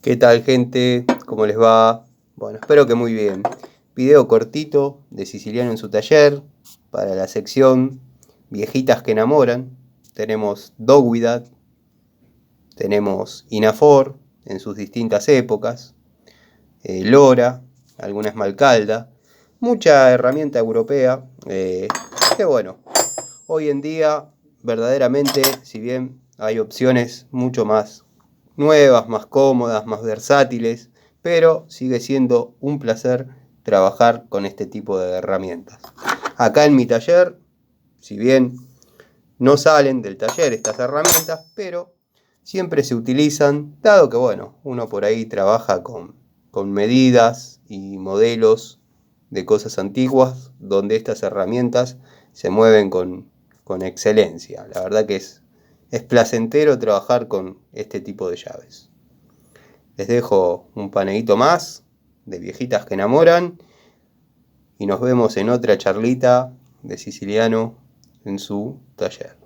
¿Qué tal, gente? ¿Cómo les va? Bueno, espero que muy bien. Video cortito de Siciliano en su taller para la sección Viejitas que enamoran. Tenemos Dogwithat, tenemos Inafor en sus distintas épocas, Lora, alguna Esmalcalda, mucha herramienta europea que bueno, hoy en día verdaderamente, si bien hay opciones mucho más nuevas, más cómodas, más versátiles, pero sigue siendo un placer trabajar con este tipo de herramientas. Acá en mi taller, si bien no salen del taller estas herramientas, pero siempre se utilizan, dado que bueno, uno por ahí trabaja con medidas y modelos de cosas antiguas, donde estas herramientas se mueven con excelencia. La verdad que es placentero trabajar con este tipo de llaves. Les dejo un paneíto más de viejitas que enamoran y nos vemos en otra charlita de Siciliano en su taller.